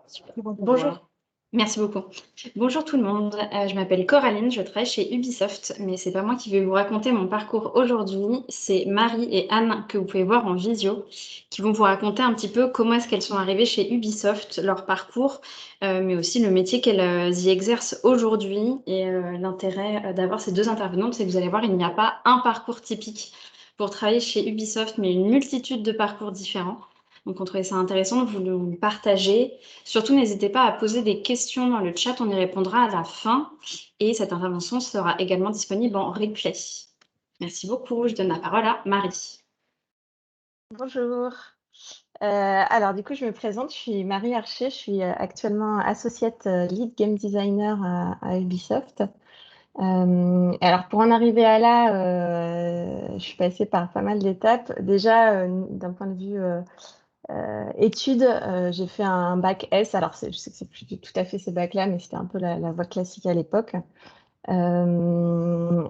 Super. Bonjour, merci beaucoup. Bonjour tout le monde, je m'appelle Coraline, je travaille chez Ubisoft, mais c'est pas moi qui vais vous raconter mon parcours aujourd'hui, c'est Marie et Anne que vous pouvez voir en visio, qui vont vous raconter un petit peu comment est-ce qu'elles sont arrivées chez Ubisoft, leur parcours, mais aussi le métier qu'elles y exercent aujourd'hui. Et l'intérêt d'avoir ces deux intervenantes, c'est que vous allez voir, il n'y a pas un parcours typique pour travailler chez Ubisoft, mais une multitude de parcours différents. Donc on trouvait ça intéressant de vous le partager. Surtout, n'hésitez pas à poser des questions dans le chat, on y répondra à la fin. Et cette intervention sera également disponible en replay. Merci beaucoup. Je donne la parole à Marie. Bonjour. Alors du coup, je me présente, je suis Marie Archer, je suis actuellement associate lead game designer à Ubisoft. Alors pour en arriver à là, je suis passée par pas mal d'étapes. Déjà, d'un point de vue études, j'ai fait un bac S. Alors je sais que c'est plus tout à fait ces bacs-là, mais c'était un peu la voie classique à l'époque. En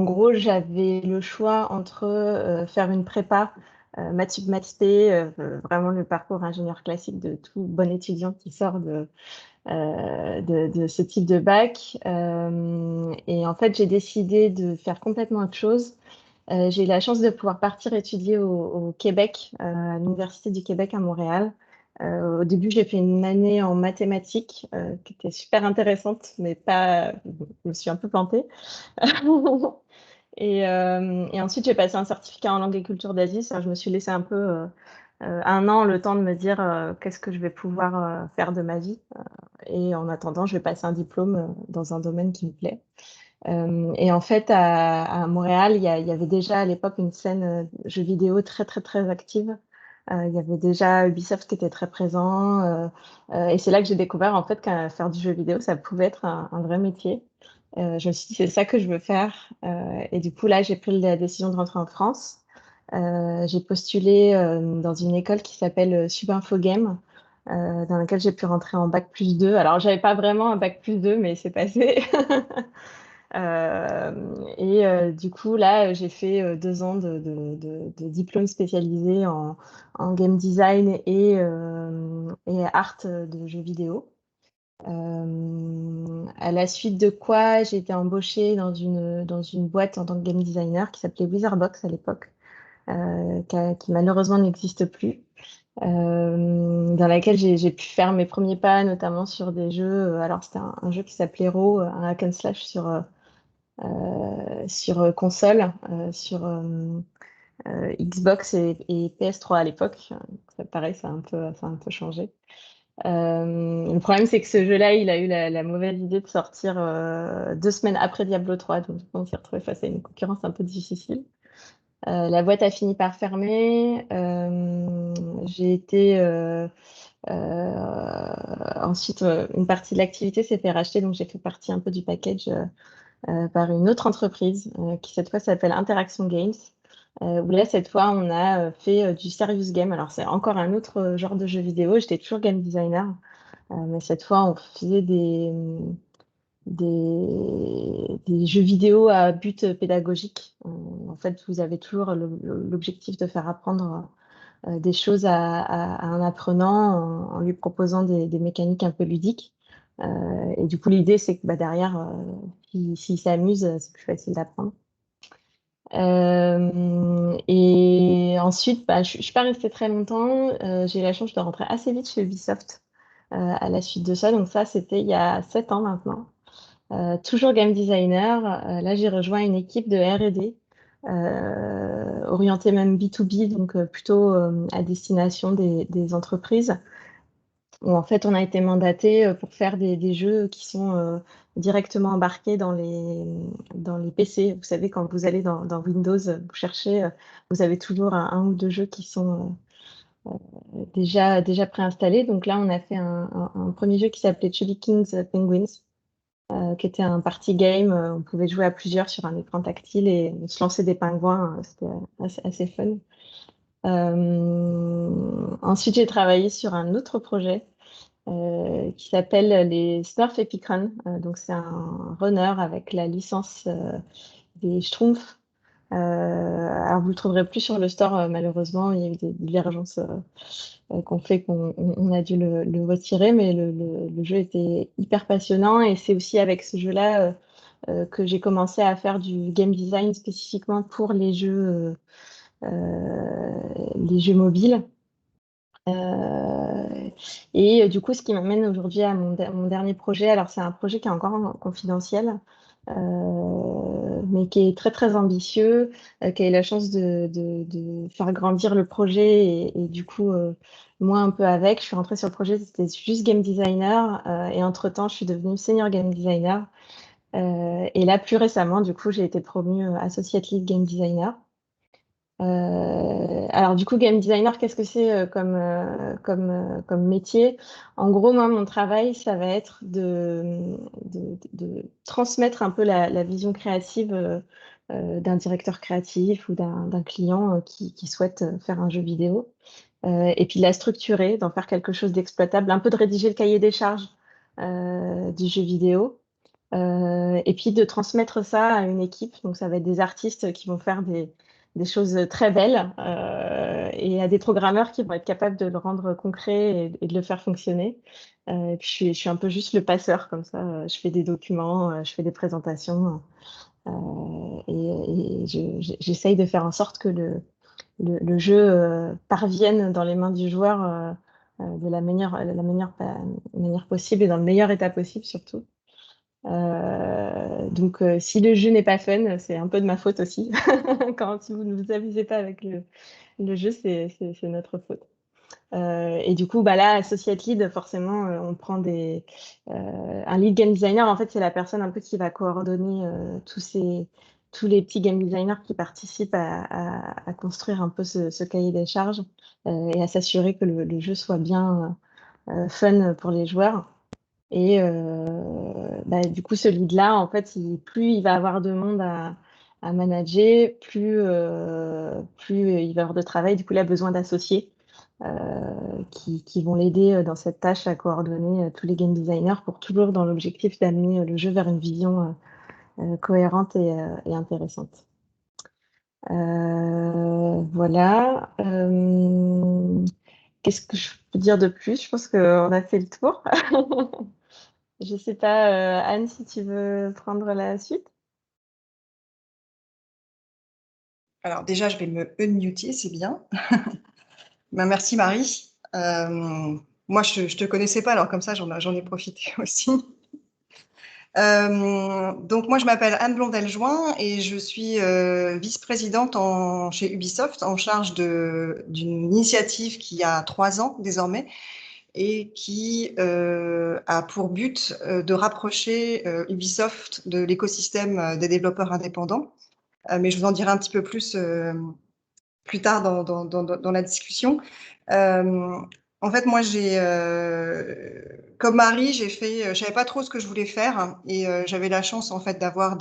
gros, j'avais le choix entre faire une prépa maths sup maths spé, vraiment le parcours ingénieur classique de tout bon étudiant qui sort de ce type de bac. Et en fait, j'ai décidé de faire complètement autre chose. J'ai eu la chance de pouvoir partir étudier au Québec, à l'Université du Québec à Montréal. Au début, j'ai fait une année en mathématiques qui était super intéressante, mais pas, je me suis un peu plantée. Et ensuite, j'ai passé un certificat en langue et culture d'Asie. Ça, je me suis laissé un peu un an le temps de me dire qu'est-ce que je vais pouvoir faire de ma vie. Et en attendant, je vais passer un diplôme dans un domaine qui me plaît. Et en fait, à Montréal, il y avait déjà à l'époque une scène jeux vidéo très, très, très active. Il y avait déjà Ubisoft qui était très présent. Et c'est là que j'ai découvert en fait qu'à faire du jeu vidéo, ça pouvait être un vrai métier. Je me suis dit, c'est ça que je veux faire. Et du coup, là, j'ai pris la décision de rentrer en France. J'ai postulé dans une école qui s'appelle Subinfo Game, dans laquelle j'ai pu rentrer en bac plus 2. Alors, j'avais pas vraiment un bac plus 2, mais c'est passé. Du coup, là, j'ai fait 2 ans de diplôme spécialisé en game design et art de jeux vidéo. À la suite de quoi, j'ai été embauchée dans une boîte en tant que game designer qui s'appelait Wizardbox à l'époque, qui malheureusement n'existe plus. Dans laquelle j'ai pu faire mes premiers pas, notamment sur des jeux. Alors, c'était un jeu qui s'appelait Raw, un hack and slash sur console, sur Xbox et PS3 à l'époque. Ça, pareil, ça a un peu changé. Le problème, c'est que ce jeu-là, il a eu la mauvaise idée de sortir 2 semaines après Diablo 3, donc on s'est retrouvé face à une concurrence un peu difficile. La boîte a fini par fermer. J'ai été ensuite une partie de l'activité s'est fait racheter, donc j'ai fait partie un peu du package par une autre entreprise qui cette fois s'appelle Interaction Games. Où là, cette fois, on a fait du serious game. Alors, c'est encore un autre genre de jeu vidéo. J'étais toujours game designer, mais cette fois, on faisait des jeux vidéo à but pédagogique. En fait, vous avez toujours l'objectif de faire apprendre des choses à un apprenant en lui proposant des mécaniques un peu ludiques. Et du coup, l'idée, c'est que bah, derrière, s'il s'amuse, c'est plus facile d'apprendre. Et ensuite, bah, je ne suis pas restée très longtemps. J'ai eu la chance de rentrer assez vite chez Ubisoft à la suite de ça. Donc ça, c'était il y a 7 ans maintenant. Toujours game designer. Là, j'ai rejoint une équipe de R&D orientée même B2B, donc plutôt à destination des entreprises où en fait on a été mandaté pour faire des jeux qui sont directement embarqués dans les PC. Vous savez, quand vous allez dans Windows, vous cherchez, vous avez toujours un ou deux jeux qui sont déjà préinstallés. Donc là, on a fait un premier jeu qui s'appelait Chubby Kings Penguins, qui était un party game. On pouvait jouer à plusieurs sur un écran tactile et se lancer des pingouins. C'était assez fun. Ensuite, j'ai travaillé sur un autre projet qui s'appelle les Smurfs Epic Run. Donc, c'est un runner avec la licence des Schtroumpfs. Alors, vous le trouverez plus sur le store, malheureusement. Il y a eu des divergences qu'on fait qu'on a dû le retirer, mais le jeu était hyper passionnant et c'est aussi avec ce jeu-là que j'ai commencé à faire du game design spécifiquement pour les jeux mobiles. Du coup, ce qui m'amène aujourd'hui à mon dernier projet. Alors, c'est un projet qui est encore confidentiel, mais qui est très, très ambitieux, qui a eu la chance de faire grandir le projet et du coup, moi un peu avec. Je suis rentrée sur le projet, c'était juste game designer, et entre-temps, je suis devenue senior game designer. Et là, plus récemment, du coup, j'ai été promue associate lead game designer. Alors du coup, game designer, qu'est-ce que c'est comme métier? En gros, moi, mon travail, ça va être de transmettre un peu la vision créative d'un directeur créatif ou d'un client qui souhaite faire un jeu vidéo. Et puis de la structurer, d'en faire quelque chose d'exploitable, un peu de rédiger le cahier des charges du jeu vidéo. Et puis de transmettre ça à une équipe. Donc ça va être des artistes qui vont faire des choses très belles et à des programmeurs qui vont être capables de le rendre concret et de le faire fonctionner. Et puis je suis un peu juste le passeur comme ça. Je fais des documents, je fais des présentations j'essaye de faire en sorte que le jeu parvienne dans les mains du joueur de la manière possible et dans le meilleur état possible surtout. Donc, si le jeu n'est pas fun, c'est un peu de ma faute aussi. Quand si vous ne vous amusez pas avec le jeu, c'est notre faute. Et du coup, bah là, associate lead, forcément, on prend un lead game designer. En fait, c'est la personne un peu qui va coordonner tous les petits game designers qui participent à construire un peu ce cahier des charges et à s'assurer que le jeu soit bien fun pour les joueurs. Et du coup, ce lead-là, en fait, plus il va avoir de monde à manager, plus il va avoir de travail. Du coup, il a besoin d'associés qui vont l'aider dans cette tâche à coordonner tous les game designers pour toujours dans l'objectif d'amener le jeu vers une vision cohérente et intéressante. Voilà. Qu'est-ce que je peux dire de plus? Je pense qu'on a fait le tour. Je sais pas, Anne, si tu veux prendre la suite. Alors déjà, je vais me unmuter, c'est bien. Ben, merci Marie. Moi, je ne te connaissais pas, alors comme ça, j'en ai profité aussi. Donc moi, je m'appelle Anne Blondel-Join et je suis vice-présidente chez Ubisoft en charge d'une initiative qui a 3 ans désormais et qui a pour but de rapprocher Ubisoft de l'écosystème des développeurs indépendants. Mais je vous en dirai un petit peu plus tard dans la discussion. En fait, moi, comme Marie, je savais pas trop ce que je voulais faire et j'avais la chance en fait d'avoir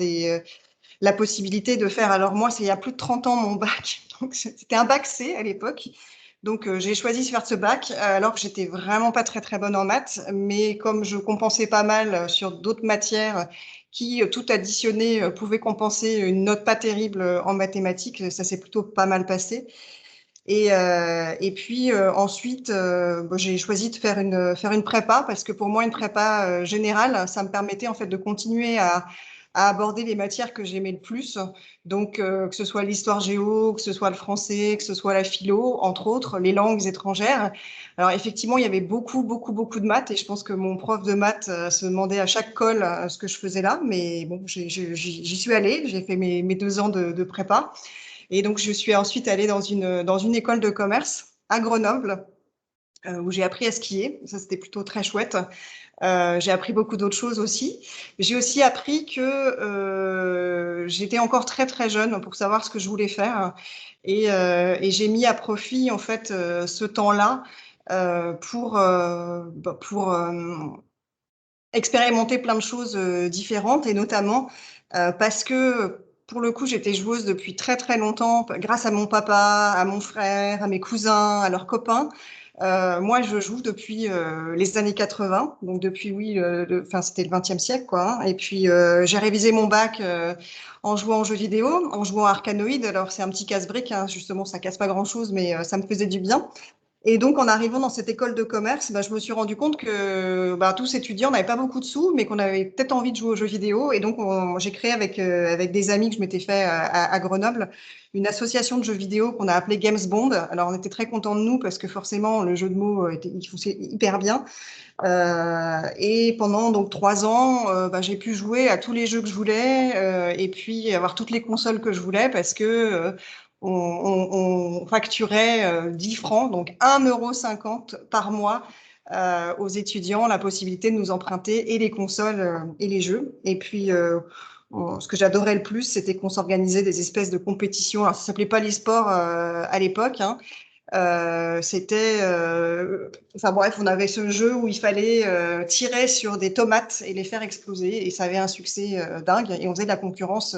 la possibilité de faire. Alors moi, c'est il y a plus de 30 ans mon bac, donc c'était un bac C à l'époque. Donc j'ai choisi de faire ce bac alors que j'étais vraiment pas très très bonne en maths, mais comme je compensais pas mal sur d'autres matières qui tout additionné pouvait compenser une note pas terrible en mathématiques, ça s'est plutôt pas mal passé. Et puis ensuite, j'ai choisi de faire une prépa parce que pour moi, une prépa générale, ça me permettait en fait de continuer à aborder les matières que j'aimais le plus. Donc, que ce soit l'histoire géo, que ce soit le français, que ce soit la philo, entre autres, les langues étrangères. Alors, effectivement, il y avait beaucoup, beaucoup, beaucoup de maths et je pense que mon prof de maths se demandait à chaque colle ce que je faisais là. Mais bon, j'y suis allée, j'ai fait mes 2 ans de prépa. Et donc, je suis ensuite allée dans une école de commerce à Grenoble, où j'ai appris à skier. Ça, c'était plutôt très chouette. J'ai appris beaucoup d'autres choses aussi. J'ai aussi appris que j'étais encore très, très jeune pour savoir ce que je voulais faire. Et j'ai mis à profit, en fait, ce temps-là pour expérimenter plein de choses différentes et notamment parce que pour le coup, j'étais joueuse depuis très très longtemps grâce à mon papa, à mon frère, à mes cousins, à leurs copains. Moi, je joue depuis les années 80, donc depuis, oui, enfin, c'était le 20e siècle, quoi, hein. Et puis, j'ai révisé mon bac en jouant aux jeux vidéo, en jouant à Arkanoid. Alors, c'est un petit casse-brique, hein, justement, ça casse pas grand-chose, mais ça me faisait du bien. Et donc, en arrivant dans cette école de commerce, bah, je me suis rendu compte que bah, tous étudiants n'avaient pas beaucoup de sous, mais qu'on avait peut-être envie de jouer aux jeux vidéo. Et donc, j'ai créé avec des amis que je m'étais fait à Grenoble une association de jeux vidéo qu'on a appelée Games Bond. Alors, on était très contents de nous parce que forcément, le jeu de mots il fonctionnait hyper bien. Et pendant donc 3 ans, bah, j'ai pu jouer à tous les jeux que je voulais et puis avoir toutes les consoles que je voulais parce que on facturait 10 francs, donc 1,50 € par mois aux étudiants, la possibilité de nous emprunter et les consoles et les jeux. Et puis, ce que j'adorais le plus, c'était qu'on s'organisait des espèces de compétitions. Alors, ça s'appelait pas l'e-sport à l'époque, hein. Enfin bref, on avait ce jeu où il fallait tirer sur des tomates et les faire exploser, et ça avait un succès dingue. Et on faisait de la concurrence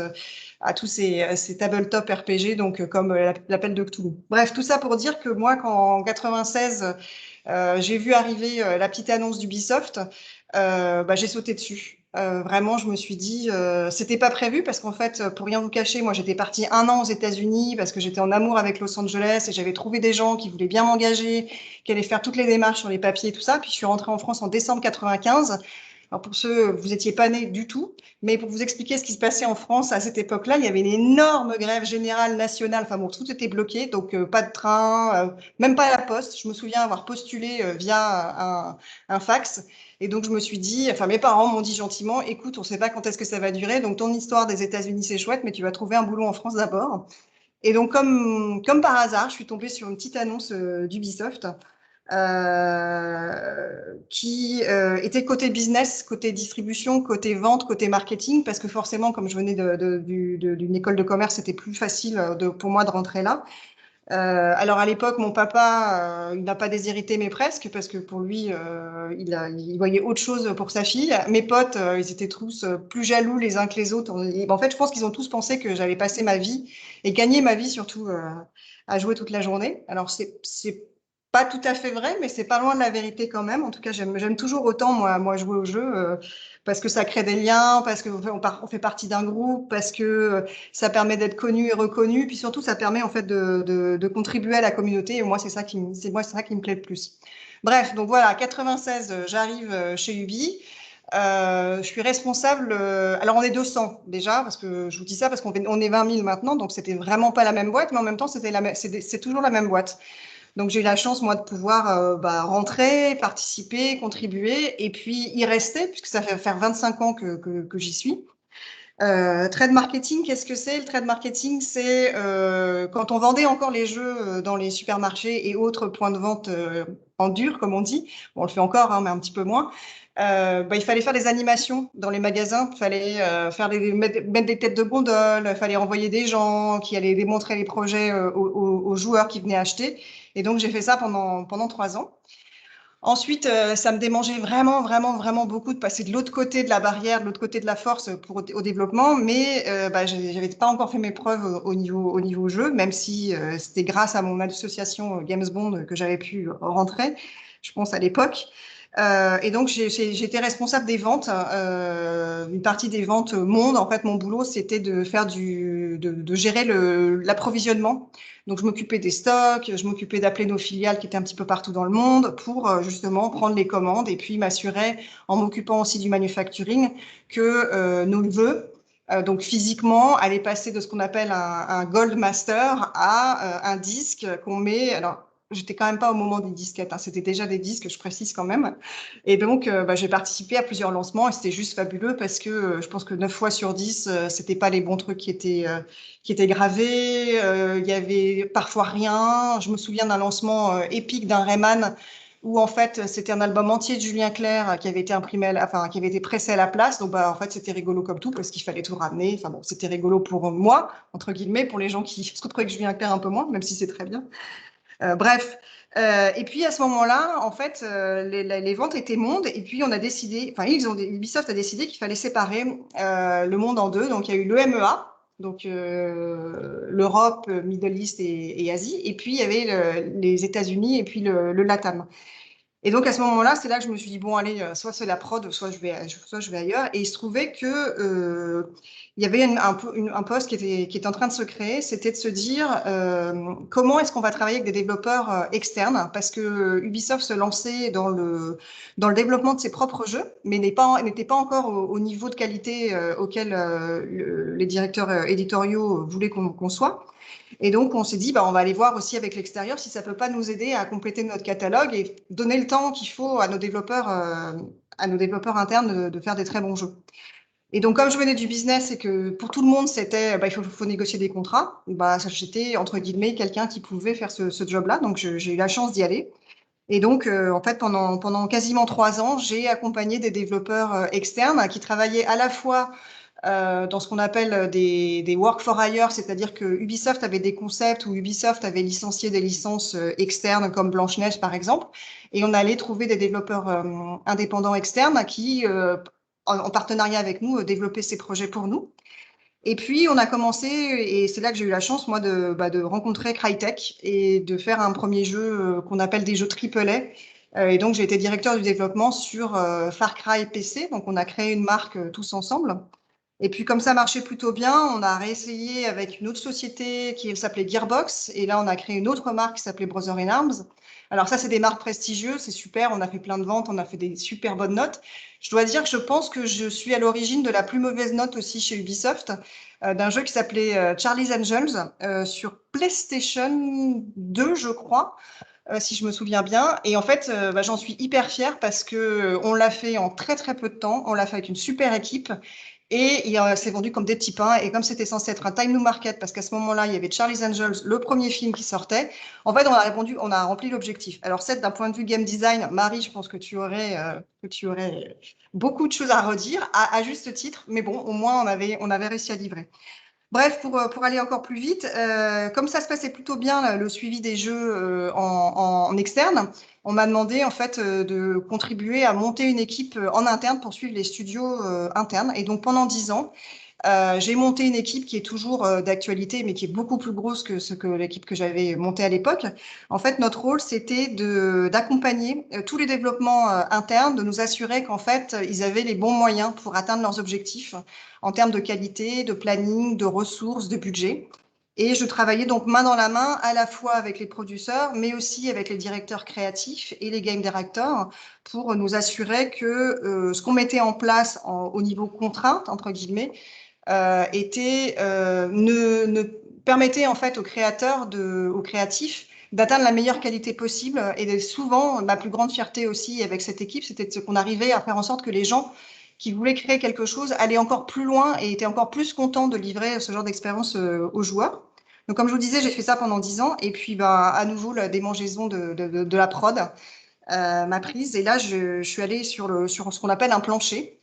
à tous ces tabletop RPG, donc comme l'appel de Cthulhu. Bref, tout ça pour dire que moi, quand en 96, j'ai vu arriver la petite annonce d'Ubisoft, bah, j'ai sauté dessus. Vraiment, je me suis dit, c'était pas prévu parce qu'en fait, pour rien vous cacher, moi j'étais partie 1 an aux États-Unis parce que j'étais en amour avec Los Angeles et j'avais trouvé des gens qui voulaient bien m'engager, qui allaient faire toutes les démarches sur les papiers et tout ça. Puis je suis rentrée en France en décembre 95. Alors pour ceux, vous étiez pas nés du tout, mais pour vous expliquer ce qui se passait en France à cette époque-là, il y avait une énorme grève générale nationale. Enfin bon, tout était bloqué, donc pas de train, même pas à la poste. Je me souviens avoir postulé via un fax. Et donc, je me suis dit, enfin, mes parents m'ont dit gentiment, écoute, on ne sait pas quand est-ce que ça va durer, donc ton histoire des États-Unis, c'est chouette, mais tu vas trouver un boulot en France d'abord. Et donc, comme par hasard, je suis tombée sur une petite annonce d'Ubisoft qui était côté business, côté distribution, côté vente, côté marketing, parce que forcément, comme je venais d'une école de commerce, c'était plus facile pour moi de rentrer là. Alors à l'époque, mon papa, il n'a pas déshérité, mais presque, parce que pour lui, il voyait autre chose pour sa fille. Mes potes, ils étaient tous plus jaloux les uns que les autres. En fait, je pense qu'ils ont tous pensé que j'allais passer ma vie et gagner ma vie surtout à jouer toute la journée. Alors c'est pas tout à fait vrai, mais c'est pas loin de la vérité quand même. En tout cas, j'aime toujours autant moi jouer au jeu parce que ça crée des liens, parce que on fait partie d'un groupe, parce que ça permet d'être connu et reconnu, puis surtout ça permet en fait de contribuer à la communauté. Et moi, c'est ça qui me plaît le plus. Bref, donc voilà, 96, j'arrive chez Ubi. Je suis responsable. Alors on est 200 déjà, parce que je vous dis ça parce on est 20 000 maintenant, donc c'était vraiment pas la même boîte, mais en même temps c'est toujours la même boîte. Donc j'ai eu la chance moi de pouvoir rentrer, participer, contribuer et puis y rester puisque ça fait faire 25 ans que j'y suis. Trade marketing, qu'est-ce que c'est? Le trade marketing, c'est quand on vendait encore les jeux dans les supermarchés et autres points de vente en dur, comme on dit. Bon, on le fait encore, hein, mais un petit peu moins. Il fallait faire des animations dans les magasins, il fallait mettre des têtes de gondole, il fallait envoyer des gens qui allaient démontrer les projets aux joueurs qui venaient acheter. Et donc, j'ai fait ça pendant 3 ans. Ensuite, ça me démangeait vraiment, vraiment, vraiment beaucoup de passer de l'autre côté de la barrière, de l'autre côté de la force au développement, mais j'avais pas encore fait mes preuves au niveau jeu, même si c'était grâce à mon association Games Bond que j'avais pu rentrer, je pense à l'époque. Et donc j'étais responsable des ventes, une partie des ventes monde. En fait, mon boulot c'était de faire de gérer l'approvisionnement. Donc je m'occupais des stocks, je m'occupais d'appeler nos filiales qui étaient un petit peu partout dans le monde pour justement prendre les commandes et puis m'assurer, en m'occupant aussi du manufacturing, que nos vœux donc physiquement, aller passer de ce qu'on appelle un Gold Master à un disque qu'on met. Alors, j'étais quand même pas au moment des disquettes, hein, c'était déjà des disques, je précise quand même. Et donc, j'ai participé à plusieurs lancements et c'était juste fabuleux parce que je pense que 9 fois sur 10, c'était pas les bons trucs qui étaient gravés. Il y avait parfois rien. Je me souviens d'un lancement épique d'un Rayman où en fait c'était un album entier de Julien Clerc qui avait été qui avait été pressé à la place. Donc en fait c'était rigolo comme tout parce qu'il fallait tout ramener. Enfin bon, c'était rigolo pour moi entre guillemets, pour les gens qui se retrouvaient avec Julien Clerc un peu moins, même si c'est très bien. Bref. Et puis à ce moment-là, en fait, les ventes étaient mondes. Et puis on a décidé, enfin Ubisoft a décidé qu'il fallait séparer le monde en deux. Donc il y a eu le MEA, donc l'Europe, Middle East et Asie. Et puis, il y avait les États-Unis et puis le LATAM. Et donc, à ce moment-là, c'est là que je me suis dit, bon, allez, soit c'est la prod, soit je vais ailleurs. Et il se trouvait que il y avait un poste qui était en train de se créer, c'était de se dire comment est-ce qu'on va travailler avec des développeurs externes, parce que Ubisoft se lançait dans le développement de ses propres jeux, mais n'était pas encore au niveau de qualité auquel les directeurs éditoriaux voulaient qu'on soit. Et donc, on s'est dit, bah, on va aller voir aussi avec l'extérieur si ça peut pas nous aider à compléter notre catalogue et donner le temps qu'il faut à nos développeurs internes de faire des très bons jeux. Et donc, comme je venais du business et que pour tout le monde, c'était, bah, il faut négocier des contrats, bah, j'étais, entre guillemets, quelqu'un qui pouvait faire ce job-là. Donc, j'ai eu la chance d'y aller. Et donc, en fait, pendant quasiment 3 ans, j'ai accompagné des développeurs externes qui travaillaient à la fois dans ce qu'on appelle des work for hire, c'est-à-dire que Ubisoft avait des concepts où Ubisoft avait licencié des licences externes comme Blanche-Neige par exemple, et on allait trouver des développeurs indépendants externes qui, en partenariat avec nous, développaient ces projets pour nous. Et puis on a commencé, et c'est là que j'ai eu la chance moi de rencontrer Crytek et de faire un premier jeu qu'on appelle des jeux AAA. Et donc j'ai été directeur du développement sur Far Cry PC, donc on a créé une marque tous ensemble. Et puis, comme ça marchait plutôt bien, on a réessayé avec une autre société qui s'appelait Gearbox. Et là, on a créé une autre marque qui s'appelait Brother in Arms. Alors ça, c'est des marques prestigieuses, c'est super. On a fait plein de ventes, on a fait des super bonnes notes. Je dois dire que je pense que je suis à l'origine de la plus mauvaise note aussi chez Ubisoft, d'un jeu qui s'appelait Charlie's Angels sur PlayStation 2, je crois. Si je me souviens bien. Et en fait, bah, j'en suis hyper fière parce que on l'a fait en très très peu de temps. On l'a fait avec une super équipe. Et il s'est vendu comme des petits pains. Et comme c'était censé être un time new market, parce qu'à ce moment-là, il y avait Charlie's Angels, le premier film qui sortait, en fait, on a rempli l'objectif. Alors, c'est d'un point de vue game design, Marie, je pense que tu aurais beaucoup de choses à redire, à juste titre. Mais bon, au moins, on avait réussi à livrer. Bref, pour aller encore plus vite, comme ça se passait plutôt bien le suivi des jeux en externe, on m'a demandé en fait de contribuer à monter une équipe en interne pour suivre les studios internes. Et donc pendant 10 ans, j'ai monté une équipe qui est toujours d'actualité, mais qui est beaucoup plus grosse que l'équipe que j'avais montée à l'époque. En fait, notre rôle, c'était d'accompagner tous les développements internes, de nous assurer qu'en fait, ils avaient les bons moyens pour atteindre leurs objectifs en termes de qualité, de planning, de ressources, de budget. Et je travaillais donc main dans la main à la fois avec les producteurs, mais aussi avec les directeurs créatifs et les game directors pour nous assurer que ce qu'on mettait en place au niveau contrainte, entre guillemets, ne permettait en fait aux créateurs, aux créatifs, d'atteindre la meilleure qualité possible. Et souvent, ma plus grande fierté aussi avec cette équipe, c'était qu'on arrivait à faire en sorte que les gens qui voulaient créer quelque chose allaient encore plus loin et étaient encore plus contents de livrer ce genre d'expérience aux joueurs. Donc, comme je vous disais, j'ai fait ça pendant 10 ans. Et puis, bah, à nouveau, la démangeaison de la prod m'a prise. Et là, je suis allée sur ce qu'on appelle un plancher.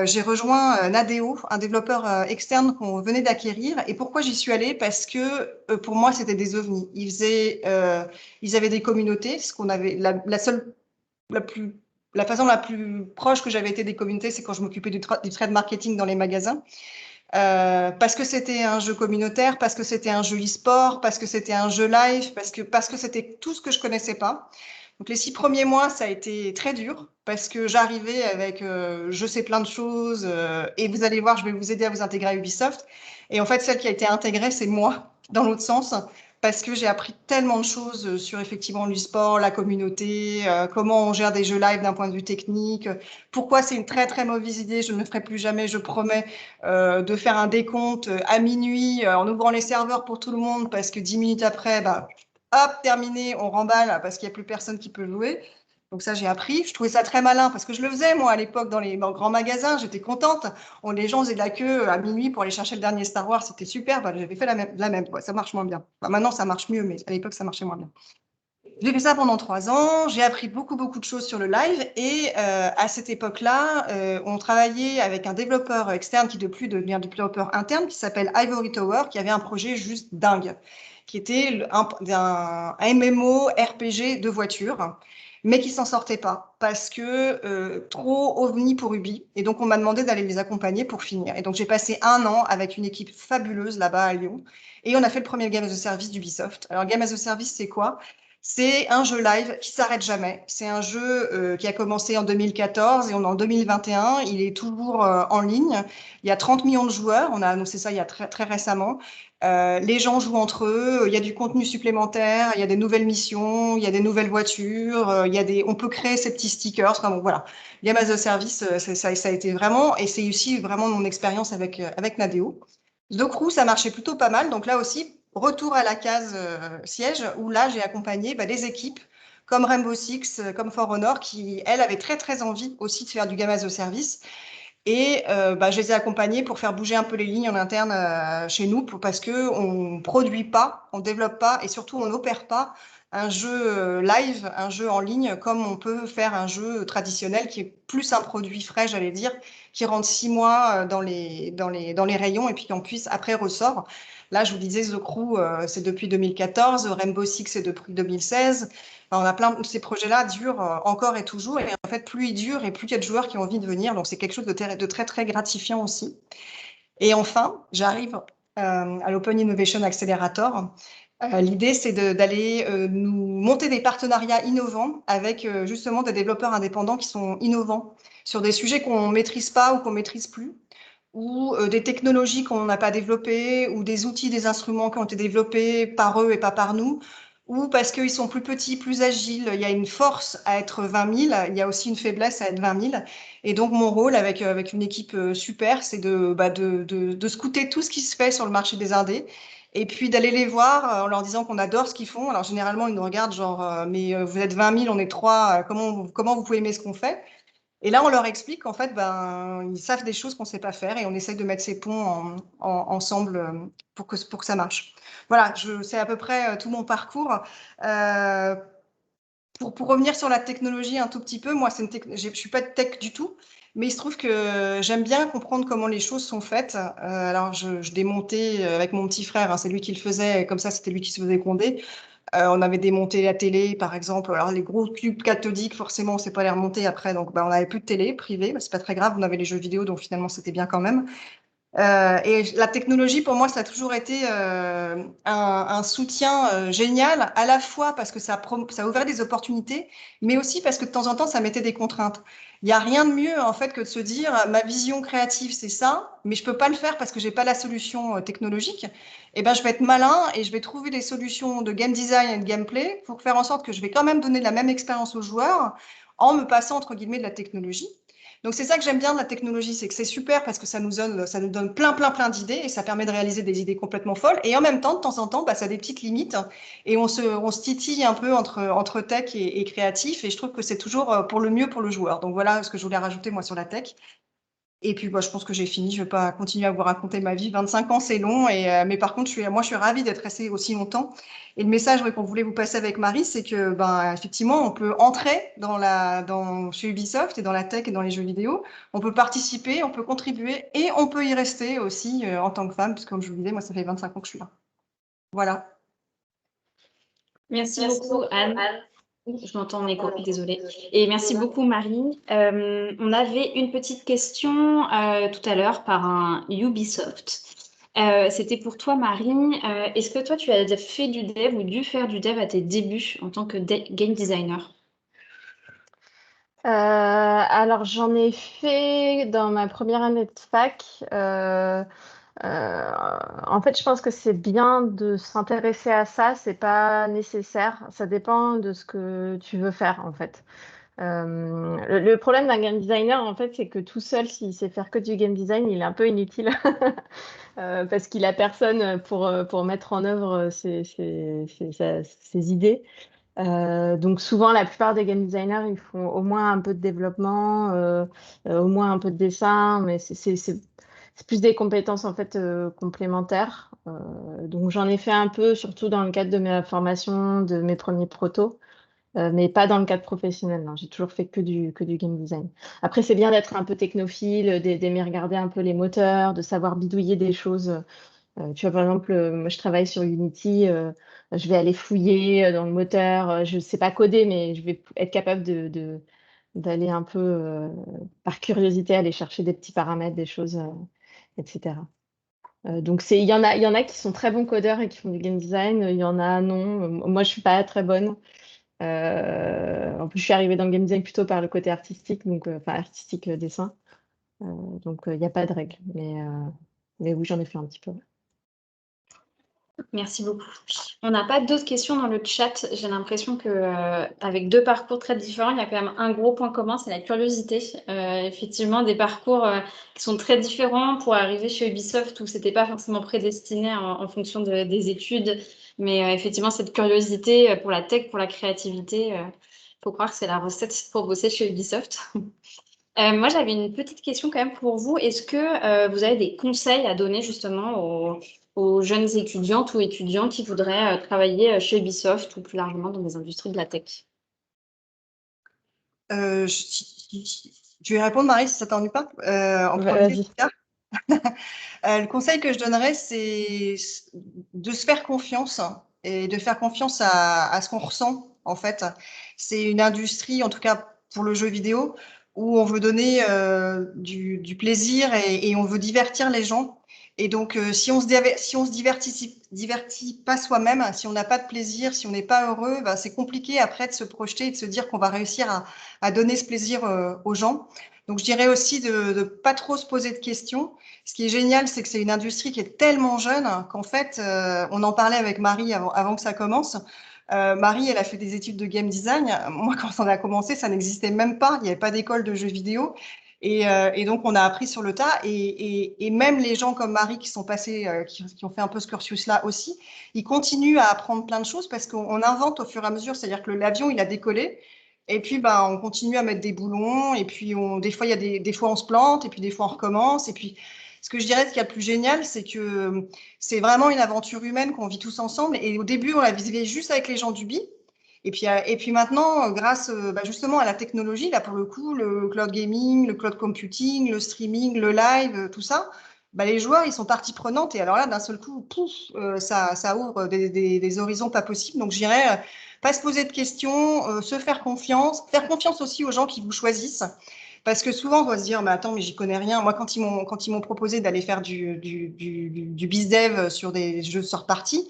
J'ai rejoint Nadeo, un développeur externe qu'on venait d'acquérir. Et pourquoi j'y suis allée? Parce que pour moi, c'était des ovnis. Ils avaient des communautés. Ce qu'on avait, la façon la plus proche que j'avais été des communautés, c'est quand je m'occupais du trade marketing dans les magasins. Parce que c'était un jeu communautaire, parce que c'était un jeu e-sport, parce que c'était un jeu live, parce que c'était tout ce que je connaissais pas. Donc les 6 premiers mois, ça a été très dur parce que j'arrivais avec je sais plein de choses et vous allez voir, je vais vous aider à vous intégrer à Ubisoft. Et en fait, celle qui a été intégrée, c'est moi, dans l'autre sens, parce que j'ai appris tellement de choses sur effectivement l'e-sport, la communauté, comment on gère des jeux live d'un point de vue technique, pourquoi c'est une très très mauvaise idée, je ne le ferai plus jamais, je promets, de faire un décompte à minuit en ouvrant les serveurs pour tout le monde parce que 10 minutes après, bah, hop, terminé, on remballe parce qu'il n'y a plus personne qui peut jouer. Donc ça, j'ai appris. Je trouvais ça très malin parce que je le faisais, moi, à l'époque, dans les grands magasins. J'étais contente. Les gens faisaient de la queue à minuit pour aller chercher le dernier Star Wars. C'était super. Bah, j'avais fait la même. Ouais, ça marche moins bien. Bah, maintenant, ça marche mieux, mais à l'époque, ça marchait moins bien. J'ai fait ça pendant 3 ans. J'ai appris beaucoup, beaucoup de choses sur le live. Et à cette époque-là, on travaillait avec un développeur externe qui depuis devient développeur interne, qui s'appelle Ivory Tower, qui avait un projet juste dingue, qui était un MMO RPG de voiture. mais qui s'en sortaient pas parce que trop ovni pour Ubi. Et donc, on m'a demandé d'aller les accompagner pour finir. Et donc, j'ai passé 1 an avec une équipe fabuleuse là-bas à Lyon. Et on a fait le premier Game as a Service d'Ubisoft. Alors, Game as a Service, c'est quoi? C'est un jeu live qui s'arrête jamais. C'est un jeu qui a commencé en 2014 et on est en 2021. Il est toujours en ligne. Il y a 30 millions de joueurs. On a annoncé ça il y a très, très récemment. Les gens jouent entre eux. Il y a du contenu supplémentaire. Il y a des nouvelles missions. Il y a des nouvelles voitures. On peut créer ces petits stickers. Enfin, bon, voilà. Game as a Service, ça a été vraiment, et c'est aussi vraiment mon expérience avec Nadeo. The Crew, ça marchait plutôt pas mal. Donc là aussi, retour à la case siège, où là, j'ai accompagné des équipes comme Rainbow Six, comme For Honor, qui, elles, avaient très, très envie aussi de faire du Game as a Service. Et je les ai accompagnés pour faire bouger un peu les lignes en interne chez nous, parce qu'on ne produit pas, on ne développe pas, et surtout, on n'opère pas un jeu live, un jeu en ligne, comme on peut faire un jeu traditionnel qui est plus un produit frais, j'allais dire, qui rentre 6 mois dans les rayons et puis qui en plus après ressort. Là, je vous disais, The Crew, c'est depuis 2014, Rainbow Six, c'est depuis 2016. Enfin, on a plein de ces projets-là durent encore et toujours. Et en fait, plus ils durent et plus il y a de joueurs qui ont envie de venir. Donc, c'est quelque chose de très, très gratifiant aussi. Et enfin, j'arrive à l'Open Innovation Accelerator. L'idée, c'est d'aller nous monter des partenariats innovants avec justement des développeurs indépendants qui sont innovants sur des sujets qu'on ne maîtrise pas ou qu'on ne maîtrise plus, ou des technologies qu'on n'a pas développées, ou des outils, des instruments qui ont été développés par eux et pas par nous, ou parce qu'ils sont plus petits, plus agiles. Il y a une force à être 20 000, il y a aussi une faiblesse à être 20 000. Et donc, mon rôle avec une équipe super, c'est de scouter tout ce qui se fait sur le marché des indés, et puis d'aller les voir en leur disant qu'on adore ce qu'ils font. Alors, généralement, ils nous regardent genre, mais vous êtes 20 000, on est 3, comment vous pouvez aimer ce qu'on fait? Et là, on leur explique qu'en fait, ils savent des choses qu'on ne sait pas faire et on essaie de mettre ces ponts ensemble pour que ça marche. Voilà, c'est à peu près tout mon parcours. Euh, pour revenir sur la technologie un tout petit peu, moi, je ne suis pas de tech du tout, mais il se trouve que j'aime bien comprendre comment les choses sont faites. Alors, je démontais avec mon petit frère, hein, c'est lui qui le faisait, et comme ça, c'était lui qui se faisait gronder. On avait démonté la télé, par exemple. Alors, les gros cubes cathodiques, forcément, on ne sait pas les remonter après. Donc, on n'avait plus de télé privée. C'est pas très grave. On avait les jeux vidéo, donc finalement, c'était bien quand même. Et la technologie, pour moi, ça a toujours été un soutien génial, à la fois parce que ça a ouvert des opportunités, mais aussi parce que de temps en temps, ça mettait des contraintes. Il n'y a rien de mieux, en fait, que de se dire, ma vision créative, c'est ça, mais je ne peux pas le faire parce que je n'ai pas la solution technologique. Et ben, je vais être malin et je vais trouver des solutions de game design et de gameplay pour faire en sorte que je vais quand même donner la même expérience aux joueurs en me passant, entre guillemets, de la technologie. Donc, c'est ça que j'aime bien de la technologie, c'est que c'est super parce que ça nous donne plein, plein, plein d'idées et ça permet de réaliser des idées complètement folles. Et en même temps, de temps en temps, ça a des petites limites et on se titille un peu entre tech et créatif. Et je trouve que c'est toujours pour le mieux pour le joueur. Donc, voilà ce que je voulais rajouter, moi, sur la tech. Et puis, je pense que j'ai fini. Je ne vais pas continuer à vous raconter ma vie. 25 ans, c'est long. Mais par contre, je suis ravie d'être restée aussi longtemps. Et le message qu'on voulait vous passer avec Marie, c'est que, effectivement, on peut entrer chez Ubisoft et dans la tech et dans les jeux vidéo. On peut participer, on peut contribuer et on peut y rester aussi en tant que femme, parce que comme je vous le disais, moi, ça fait 25 ans que je suis là. Voilà. Merci beaucoup, Anne. Je m'entends en écho, désolée. Et merci beaucoup, Marie. On avait une petite question tout à l'heure par un Ubisoft. C'était pour toi, Marie. Est-ce que toi, tu as fait du dev ou dû faire du dev à tes débuts en tant que game designer? Alors, j'en ai fait dans ma première année de fac. En fait, je pense que c'est bien de s'intéresser à ça, c'est pas nécessaire. Ça dépend de ce que tu veux faire, en fait. Le problème d'un game designer, en fait, c'est que tout seul, s'il sait faire que du game design, il est un peu inutile parce qu'il a personne pour mettre en œuvre ses idées. Donc souvent, la plupart des game designers, ils font au moins un peu de développement, au moins un peu de dessin, mais c'est plus des compétences en fait complémentaires. Donc j'en ai fait un peu, surtout dans le cadre de ma formation, de mes premiers protos, mais pas dans le cadre professionnel. Non. J'ai toujours fait que du game design. Après, c'est bien d'être un peu technophile, d'aimer regarder un peu les moteurs, de savoir bidouiller des choses Tu vois, par exemple, moi, je travaille sur Unity, je vais aller fouiller dans le moteur. Je ne sais pas coder, mais je vais être capable d'aller un peu, par curiosité, aller chercher des petits paramètres, des choses, etc. Donc, il y en a qui sont très bons codeurs et qui font du game design. Il y en a non. Moi, je suis pas très bonne. En plus, je suis arrivée dans le game design plutôt par le côté artistique, donc, enfin, artistique dessin. Donc, il n'y a pas de règle. Mais oui, j'en ai fait un petit peu. Merci beaucoup. On n'a pas d'autres questions dans le chat. J'ai l'impression que avec deux parcours très différents, il y a quand même un gros point commun, c'est la curiosité. Effectivement, des parcours qui sont très différents pour arriver chez Ubisoft où c'était pas forcément prédestiné en fonction des études, mais effectivement cette curiosité pour la tech, pour la créativité, faut croire que c'est la recette pour bosser chez Ubisoft. Moi, j'avais une petite question quand même pour vous. Est-ce que vous avez des conseils à donner justement aux jeunes étudiantes ou étudiants qui voudraient travailler chez Ubisoft ou plus largement dans des industries de la tech? Je vais répondre, Marie, si ça t'ennuie pas. En premier, Vas-y. le conseil que je donnerais, c'est de se faire confiance et de faire confiance à ce qu'on ressent, en fait. C'est une industrie, en tout cas pour le jeu vidéo, où on veut donner du plaisir et on veut divertir les gens. Et donc, si on se divertit pas soi-même, si on n'a pas de plaisir, si on n'est pas heureux, bah, c'est compliqué après de se projeter et de se dire qu'on va réussir à donner ce plaisir aux gens. Donc, je dirais aussi de ne pas trop se poser de questions. Ce qui est génial, c'est que c'est une industrie qui est tellement jeune qu'en fait, on en parlait avec Marie avant que ça commence. Marie, elle a fait des études de game design. Moi, quand on a commencé, ça n'existait même pas. Il n'y avait pas d'école de jeux vidéo. Et donc, on a appris sur le tas. Et même les gens comme Marie qui sont passés, qui ont fait un peu ce cursus-là aussi, ils continuent à apprendre plein de choses parce qu'on invente au fur et à mesure. C'est-à-dire que l'avion, il a décollé. Et puis, bah, on continue à mettre des boulons. Et puis, des fois, des fois, on se plante. Et puis, des fois, on recommence. Et puis, ce que je dirais, ce qu'il y a le plus génial, c'est que c'est vraiment une aventure humaine qu'on vit tous ensemble. Et au début, on la vivait juste avec les gens du BI. Et puis maintenant, grâce bah, justement à la technologie, là pour le coup, le cloud gaming, le cloud computing, le streaming, le live, tout ça, bah, les joueurs, ils sont partie prenante. Et alors là, d'un seul coup, pouf, ça ouvre des horizons pas possibles. Donc, je dirais, pas se poser de questions, se faire confiance aussi aux gens qui vous choisissent. Parce que souvent, on doit se dire, mais attends, mais j'y connais rien. Moi, quand ils m'ont proposé d'aller faire du bizdev sur des jeux de sort partie,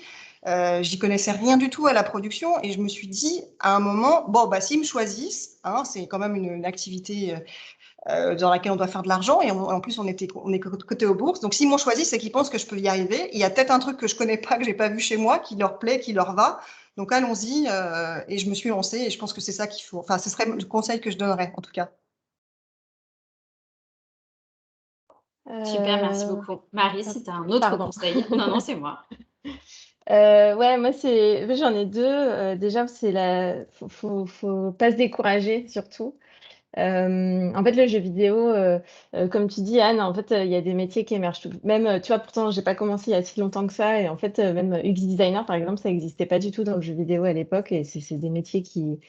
j'y connaissais rien du tout à la production et je me suis dit à un moment, bon, bah, s'ils me choisissent, hein, c'est quand même une activité dans laquelle on doit faire de l'argent et en plus, on est coté aux bourses. Donc, s'ils m'ont choisi, c'est qu'ils pensent que je peux y arriver. Il y a peut-être un truc que je connais pas, que j'ai pas vu chez moi, qui leur plaît, qui leur va. Donc, allons-y. Et je me suis lancée et je pense que c'est ça qu'il faut. Enfin, ce serait le conseil que je donnerais, en tout cas. Super, merci Euh, beaucoup. Marie, si tu as un autre Pardon. conseil. Non, non, c'est moi. Ouais, moi j'en ai deux. Déjà, faut pas se décourager surtout. En fait, le jeu vidéo, comme tu dis, Anne, en fait, il y a des métiers qui émergent. Même, tu vois, pourtant, j'ai pas commencé il y a si longtemps que ça. Et en fait, même UX designer, par exemple, ça n'existait pas du tout dans le jeu vidéo à l'époque. Et c'est des métiers qui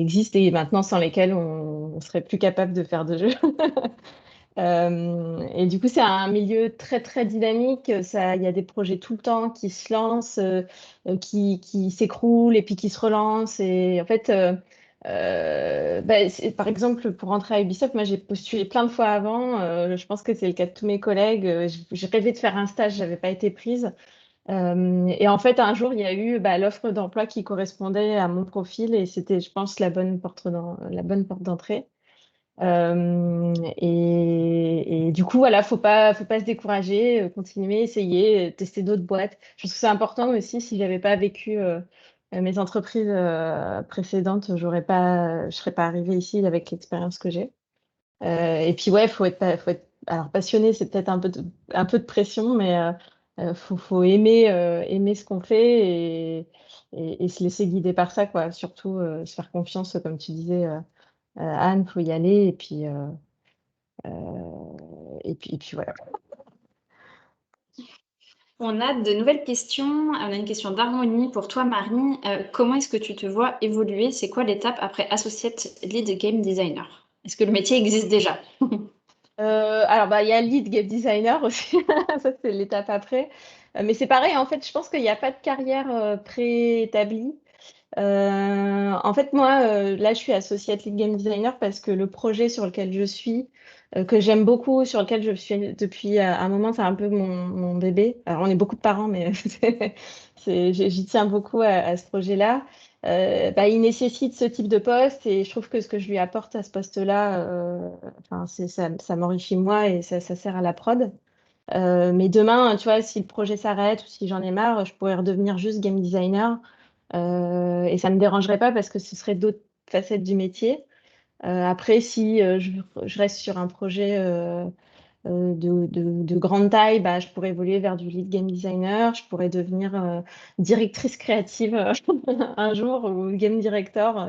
existent et maintenant sans lesquels on serait plus capable de faire de jeux. Et du coup, c'est un milieu très, très dynamique. Il y a des projets tout le temps qui se lancent, qui s'écroulent et puis qui se relancent. Et en fait, par exemple, pour rentrer à Ubisoft, moi, j'ai postulé plein de fois avant. Je pense que c'est le cas de tous mes collègues. J'ai rêvé de faire un stage, j'avais pas été prise. Et en fait, un jour, il y a eu l'offre d'emploi qui correspondait à mon profil et c'était, je pense, la bonne porte d'entrée. Et du coup, voilà, faut pas se décourager, continuer, essayer, tester d'autres boîtes. Je pense que c'est important aussi. Si j'avais pas vécu mes entreprises précédentes, je serais pas arrivée ici avec l'expérience que j'ai. Et puis ouais, faut être, alors passionné, c'est peut-être un peu de pression, mais faut aimer ce qu'on fait et se laisser guider par ça, quoi. Surtout se faire confiance, comme tu disais. Anne, faut y aller et puis voilà. On a de nouvelles questions. On a une question d'harmonie pour toi, Marie. Comment est-ce que tu te vois évoluer? C'est quoi l'étape après Associate Lead Game Designer? Est-ce que le métier existe déjà? Alors, bah, il y a lead game designer aussi, ça c'est l'étape après. Mais c'est pareil, en fait, je pense qu'il n'y a pas de carrière préétablie. En fait, moi, là, je suis associate lead game designer parce que le projet sur lequel je suis, que j'aime beaucoup, sur lequel je suis depuis un moment, c'est un peu mon bébé. Alors, on est beaucoup de parents, mais j'y tiens beaucoup à ce projet-là. Bah, il nécessite ce type de poste et je trouve que ce que je lui apporte à ce poste-là, enfin, ça m'enrichit moi et ça sert à la prod. Mais demain, tu vois, si le projet s'arrête ou si j'en ai marre, je pourrais redevenir juste game designer. Et ça ne me dérangerait pas parce que ce serait d'autres facettes du métier. Après, si je reste sur un projet de grande taille, bah, je pourrais évoluer vers du lead game designer, je pourrais devenir directrice créative un jour ou game director.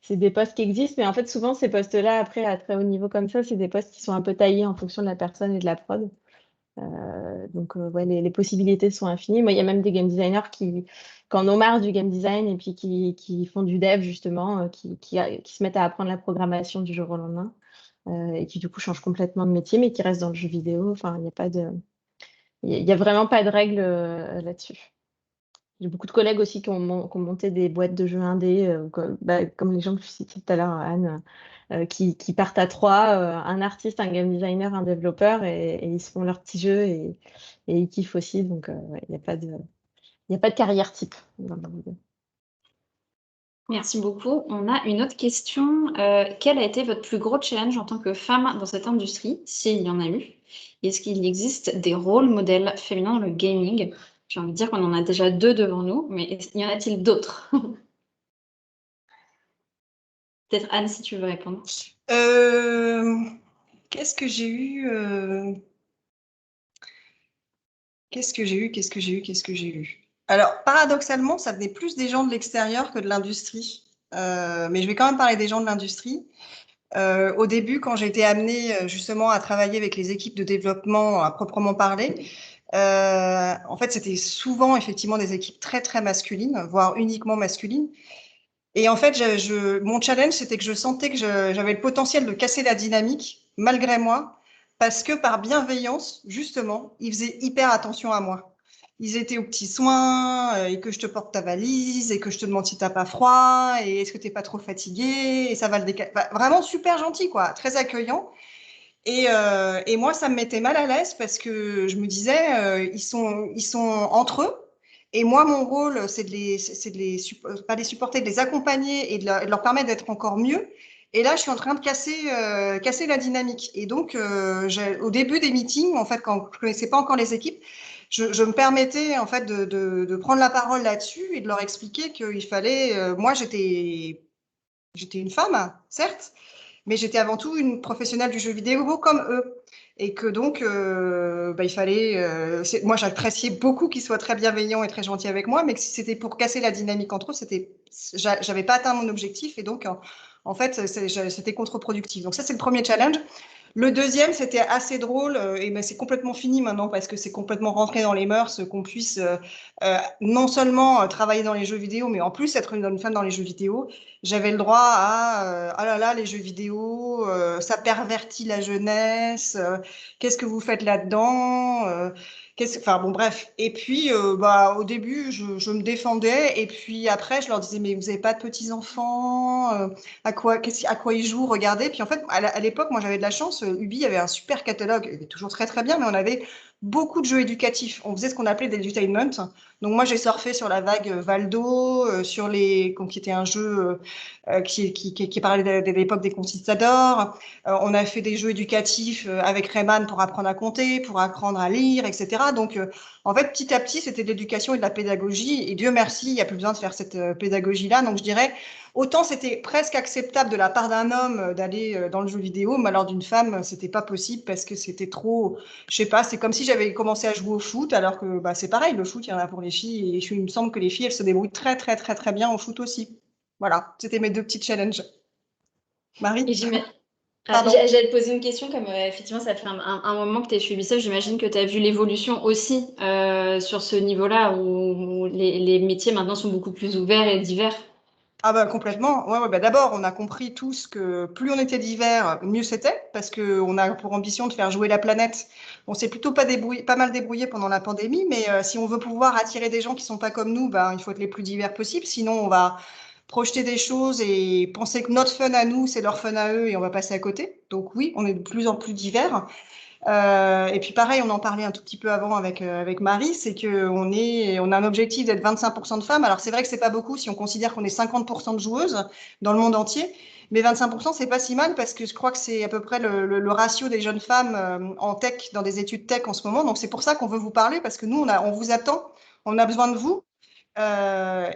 C'est des postes qui existent, mais en fait, souvent, ces postes-là, après, à très haut niveau comme ça, c'est des postes qui sont un peu taillés en fonction de la personne et de la prod. Donc, ouais, les possibilités sont infinies. Moi, il y a même des game designers qui en ont marre du game design et puis qui font du dev, justement, qui se mettent à apprendre la programmation du jour au lendemain et qui, du coup, changent complètement de métier, mais qui restent dans le jeu vidéo. Enfin, il n'y a pas de, il y a vraiment pas de règles là-dessus. J'ai beaucoup de collègues aussi qui ont monté des boîtes de jeux indés, comme les gens que je citais tout à l'heure, Anne, qui partent à trois, un artiste, un game designer, un développeur, et ils se font leurs petits jeux et ils kiffent aussi. Donc, ouais, il y a pas de carrière type dans le jeu vidéo. Merci beaucoup. On a une autre question. Quel a été votre plus gros challenge en tant que femme dans cette industrie, s'il y en a eu? Est-ce qu'il existe des rôles modèles féminins dans le gaming? J'ai envie de dire qu'on en a déjà 2 devant nous, mais y en a-t-il d'autres? Peut-être Anne, si tu veux répondre. Qu'est-ce que j'ai eu Qu'est-ce que j'ai eu Qu'est-ce que j'ai eu Qu'est-ce que j'ai eu Alors, paradoxalement, ça venait plus des gens de l'extérieur que de l'industrie. Mais je vais quand même parler des gens de l'industrie. Au début, quand j'ai été amenée justement à travailler avec les équipes de développement à proprement parler, en fait, c'était souvent effectivement des équipes très très masculines, voire uniquement masculines. Et en fait, mon challenge, c'était que je sentais que j'avais le potentiel de casser la dynamique, malgré moi, parce que par bienveillance, justement, ils faisaient hyper attention à moi. Ils étaient aux petits soins, et que je te porte ta valise, et que je te demande si t'as pas froid, et est-ce que t'es pas trop fatigué, et ça va le décaler. Vraiment super gentil, quoi, très accueillant. Et moi, ça me mettait mal à l'aise parce que je me disais, ils sont entre eux. Et moi, mon rôle, c'est de les pas les supporter, de les accompagner et de leur permettre d'être encore mieux. Et là, je suis en train de casser la dynamique. Et donc, au début des meetings, en fait, quand je connaissais pas encore les équipes, je me permettais en fait de prendre la parole là-dessus et de leur expliquer qu'il fallait. Moi, j'étais une femme, certes, mais j'étais avant tout une professionnelle du jeu vidéo comme eux. Et que donc, il fallait. Moi, j'appréciais beaucoup qu'ils soient très bienveillants et très gentils avec moi, mais que si c'était pour casser la dynamique entre eux, j'avais pas atteint mon objectif et donc, en fait, c'était contre-productif. Donc ça, c'est le premier challenge. Le deuxième, c'était assez drôle, et ben, c'est complètement fini maintenant parce que c'est complètement rentré dans les mœurs qu'on puisse non seulement travailler dans les jeux vidéo, mais en plus être une femme dans les jeux vidéo. J'avais le droit à ah là là, les jeux vidéo, ça pervertit la jeunesse, qu'est-ce que vous faites là-dedans enfin bon, bref. Et puis, au début, je me défendais, et puis après, je leur disais, mais vous n'avez pas de petits-enfants à quoi ils jouent, regardez. Puis en fait, à l'époque, moi j'avais de la chance, Ubi avait un super catalogue, il était toujours très très bien, mais on avait beaucoup de jeux éducatifs. On faisait ce qu'on appelait des edutainment. Donc moi j'ai surfé sur la vague Valdo, qui était un jeu qui parlait de l'époque des conquistadors. On a fait des jeux éducatifs avec Rayman pour apprendre à compter, pour apprendre à lire, etc. Donc en fait, petit à petit, c'était de l'éducation et de la pédagogie. Et Dieu merci, il n'y a plus besoin de faire cette pédagogie-là. Donc je dirais, autant c'était presque acceptable de la part d'un homme d'aller dans le jeu vidéo, mais alors d'une femme, c'était pas possible parce que c'était trop, je sais pas, c'est comme si j'avais commencé à jouer au foot, alors que c'est pareil, le foot, il y en a pour les filles, et il me semble que les filles, elles se débrouillent très, très, très, très bien au foot aussi. Voilà, c'était mes deux petits challenges. Marie? Pardon. J'allais te poser une question, comme effectivement ça fait un moment que tu es chez Ubisoft, j'imagine que tu as vu l'évolution aussi sur ce niveau-là où les métiers maintenant sont beaucoup plus ouverts et divers. Ah bah complètement. Ouais, bah d'abord, on a compris tous que plus on était divers, mieux c'était, parce qu'on a pour ambition de faire jouer la planète. On s'est plutôt pas mal débrouillé pendant la pandémie, mais si on veut pouvoir attirer des gens qui sont pas comme nous, bah, il faut être les plus divers possible. Sinon, on va projeter des choses et penser que notre fun à nous, c'est leur fun à eux et on va passer à côté. Donc oui, on est de plus en plus divers. Et puis pareil, on en parlait un tout petit peu avant avec Marie, c'est on a un objectif d'être 25% de femmes. Alors c'est vrai que c'est pas beaucoup si on considère qu'on est 50% de joueuses dans le monde entier, mais 25% c'est pas si mal parce que je crois que c'est à peu près le ratio des jeunes femmes en tech, dans des études tech en ce moment. Donc c'est pour ça qu'on veut vous parler parce que nous on vous attend, on a besoin de vous.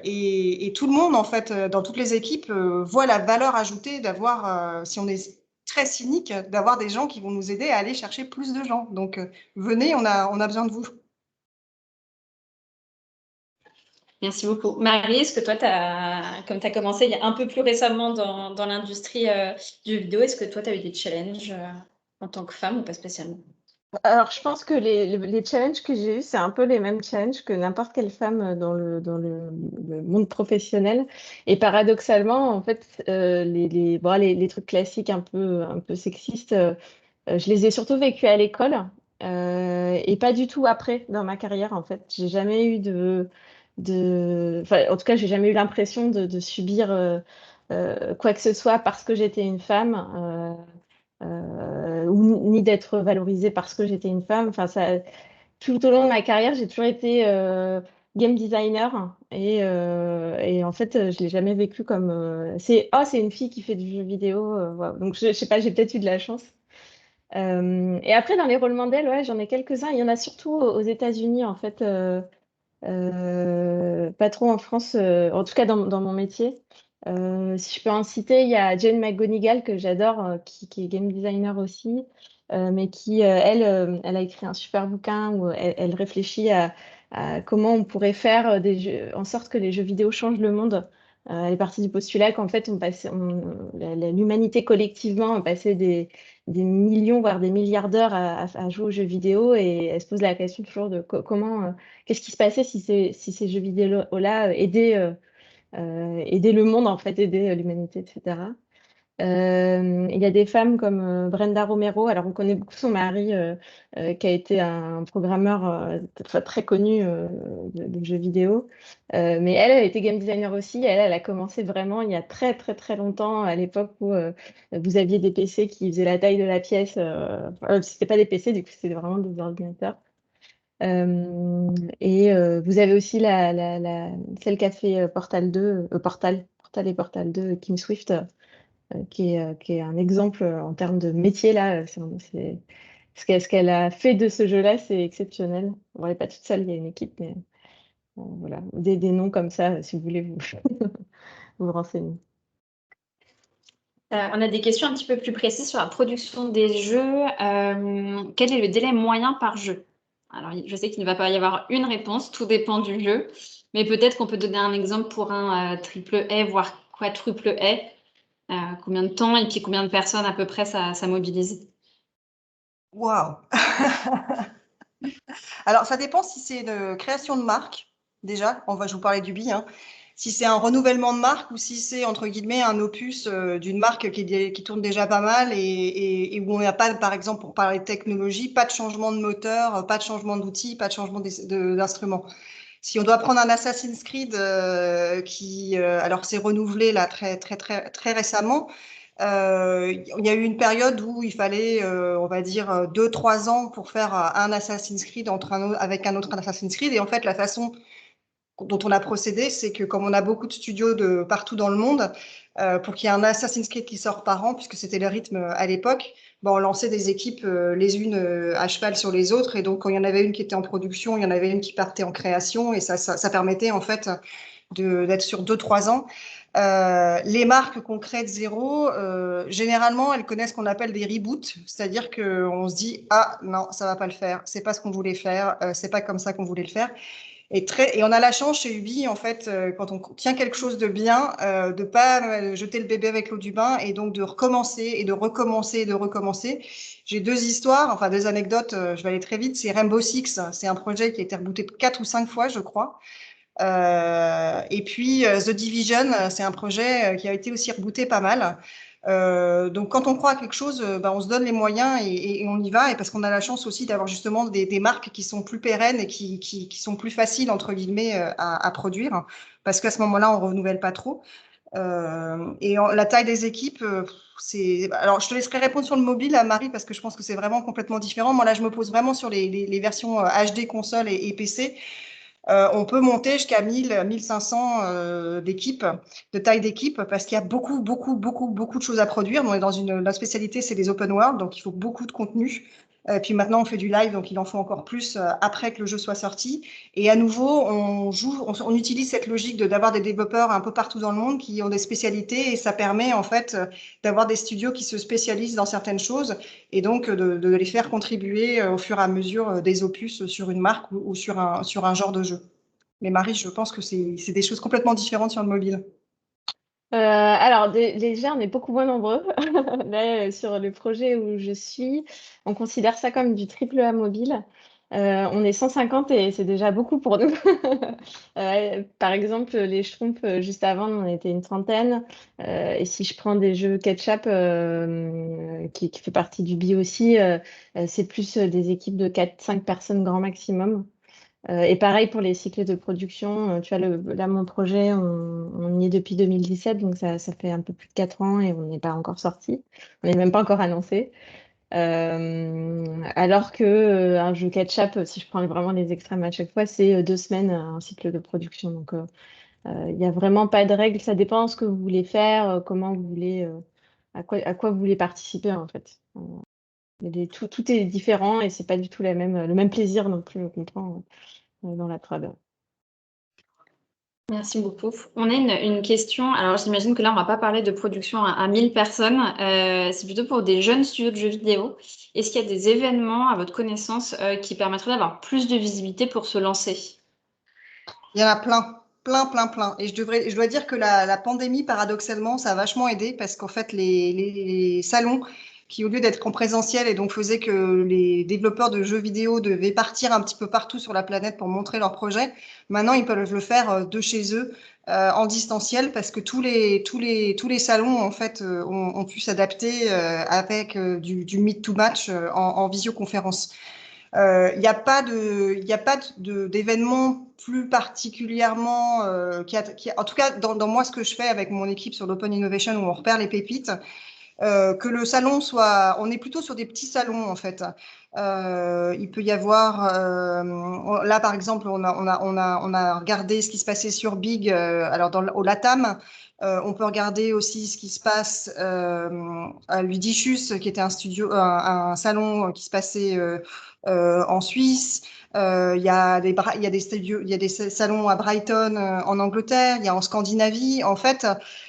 Et tout le monde, en fait, dans toutes les équipes, voit la valeur ajoutée d'avoir, si on est très cynique, d'avoir des gens qui vont nous aider à aller chercher plus de gens. Donc, venez, on a besoin de vous. Merci beaucoup. Marie, est-ce que toi, comme tu as commencé il y a un peu plus récemment dans l'industrie du jeu vidéo, est-ce que toi, tu as eu des challenges en tant que femme ou pas spécialement? Alors, je pense que les challenges que j'ai eus, c'est un peu les mêmes challenges que n'importe quelle femme dans le monde professionnel. Et paradoxalement, en fait, bon, les trucs classiques un peu sexistes, je les ai surtout vécus à l'école et pas du tout après dans ma carrière, en fait. J'ai jamais eu enfin, en tout cas, j'ai jamais eu l'impression de subir quoi que ce soit parce que j'étais une femme. Ou ni d'être valorisée parce que j'étais une femme. Enfin, ça, tout au long de ma carrière, j'ai toujours été game designer et en fait, je l'ai jamais vécu comme c'est une fille qui fait du jeu vidéo. Voilà. Donc, je sais pas, j'ai peut-être eu de la chance. Et après, dans les rôles modèles, ouais, j'en ai quelques-uns. Il y en a surtout aux États-Unis, en fait, pas trop en France, en tout cas dans mon métier. Si je peux en citer, il y a Jane McGonigal que j'adore, qui est game designer aussi, mais qui, elle a écrit un super bouquin où elle réfléchit à comment on pourrait faire en sorte que les jeux vidéo changent le monde. Elle est partie du postulat qu'en fait, l'humanité collectivement passait des millions, voire des milliards d'heures à jouer aux jeux vidéo et elle se pose la question toujours de comment, qu'est-ce qui se passait si ces jeux vidéo-là aidaient le monde, en fait, aidaient l'humanité, etc. Il y a des femmes comme Brenda Romero. Alors, on connaît beaucoup son mari, qui a été un programmeur très connu de jeux vidéo. Mais elle a été game designer aussi. Elle a commencé vraiment il y a très, très, très longtemps, à l'époque où vous aviez des PC qui faisaient la taille de la pièce. C'était pas des PC, du coup, c'était vraiment des ordinateurs. Vous avez aussi celle qui a fait Portal et Portal 2, Kim Swift, qui est un exemple en termes de métier là. Ce qu'elle a fait de ce jeu-là, c'est exceptionnel. Bon, elle n'est pas toute seule, il y a une équipe, mais voilà, des noms comme ça, si vous voulez vous renseigner. On a des questions un petit peu plus précises sur la production des jeux. Quel est le délai moyen par jeu? Alors, je sais qu'il ne va pas y avoir une réponse, tout dépend du jeu, mais peut-être qu'on peut donner un exemple pour un triple A, voire quadruple A. Combien de temps et puis combien de personnes à peu près ça mobilise? Waouh! Alors, ça dépend si c'est une création de marque, déjà. Je vous parlais d'Ubi, hein. Si c'est un renouvellement de marque ou si c'est, entre guillemets, un opus d'une marque qui tourne déjà pas mal et où on n'a pas, par exemple, pour parler de technologie, pas de changement de moteur, pas de changement d'outils, pas de changement d'instruments. Si on doit prendre un Assassin's Creed alors c'est renouvelé là très, très, très, très récemment, il y a eu une période où il fallait, on va dire, 2-3 ans pour faire un Assassin's Creed avec un autre Assassin's Creed. Et en fait, la façon dont on a procédé, c'est que comme on a beaucoup de studios de partout dans le monde, pour qu'il y ait un Assassin's Creed qui sort par an, puisque c'était le rythme à l'époque, on lançait des équipes les unes à cheval sur les autres. Et donc, quand il y en avait une qui était en production, il y en avait une qui partait en création. Et ça permettait en fait d'être sur 2-3 ans. Les marques qu'on crée de zéro, généralement, elles connaissent ce qu'on appelle des reboots, c'est-à-dire qu'on se dit ah non, ça va pas le faire, c'est pas ce qu'on voulait faire, c'est pas comme ça qu'on voulait le faire. Et on a la chance chez Ubi, en fait, quand on tient quelque chose de bien, de pas jeter le bébé avec l'eau du bain et donc de recommencer et de recommencer et de recommencer. J'ai deux anecdotes, je vais aller très vite. C'est Rainbow Six, c'est un projet qui a été rebooté 4 ou 5 fois, je crois. Et puis, The Division, c'est un projet qui a été aussi rebooté pas mal. Donc, quand on croit à quelque chose, on se donne les moyens et on y va. Et parce qu'on a la chance aussi d'avoir justement des marques qui sont plus pérennes et qui sont plus faciles, entre guillemets, à produire. Parce qu'à ce moment-là, on renouvelle pas trop. La taille des équipes, c'est. Alors, je te laisserai répondre sur le mobile, à Marie, parce que je pense que c'est vraiment complètement différent. Moi, là, je me pose vraiment sur les versions HD console et PC. On peut monter jusqu'à 1000, 1500 d'équipes, de taille d'équipe, parce qu'il y a beaucoup, beaucoup, beaucoup, beaucoup de choses à produire. On est dans la spécialité, c'est les open world, donc il faut beaucoup de contenu. Puis maintenant, on fait du live, donc il en faut encore plus après que le jeu soit sorti. Et à nouveau, on utilise cette logique d'avoir des développeurs un peu partout dans le monde qui ont des spécialités, et ça permet en fait d'avoir des studios qui se spécialisent dans certaines choses, et donc de les faire contribuer au fur et à mesure des opus sur une marque ou sur un genre de jeu. Mais Marie, je pense que c'est des choses complètement différentes sur le mobile. Alors, déjà, on est beaucoup moins nombreux. Là, sur le projet où je suis, on considère ça comme du triple A mobile. On est 150 et c'est déjà beaucoup pour nous. Par exemple, les Schtroumpfs, juste avant, on était une trentaine. Et si je prends des jeux Ketchup, qui fait partie du BI aussi, c'est plus des équipes de 4-5 personnes grand maximum. Et pareil pour les cycles de production. Tu vois, là, mon projet, on y est depuis 2017, donc ça fait un peu plus de 4 ans et on n'est pas encore sorti. On n'est même pas encore annoncé. Alors que un jeu catch-up, si je prends vraiment les extrêmes à chaque fois, c'est 2 semaines un cycle de production. Donc, il n'y a vraiment pas de règle. Ça dépend de ce que vous voulez faire, comment vous voulez, à quoi vous voulez participer, en fait. Tout est différent et c'est pas du tout le même plaisir non plus, on comprend, dans la prod. Merci beaucoup. On a une question. Alors, j'imagine que là, on va pas parler de production à 1000 personnes. C'est plutôt pour des jeunes studios de jeux vidéo. Est-ce qu'il y a des événements, à votre connaissance, qui permettraient d'avoir plus de visibilité pour se lancer? Il y en a plein, plein, plein, plein. Et je dois dire que la pandémie, paradoxalement, ça a vachement aidé parce qu'en fait, les salons qui, au lieu d'être en présentiel et donc faisaient que les développeurs de jeux vidéo devaient partir un petit peu partout sur la planète pour montrer leurs projets, maintenant, ils peuvent le faire de chez eux, en distanciel, parce que tous les salons, en fait, ont pu s'adapter avec du meet to match en visioconférence. Il n'y a pas d'événement plus particulièrement en tout cas dans moi ce que je fais avec mon équipe sur l'Open Innovation où on repère les pépites, que le salon soit, on est plutôt sur des petits salons en fait. Il peut y avoir, là par exemple, on a regardé ce qui se passait sur Big, alors au Latam. On peut regarder aussi ce qui se passe à Ludicious, qui était un studio, un salon qui se passait en Suisse. Il y a des studios, il y a des salons à Brighton en Angleterre, il y a en Scandinavie. En fait,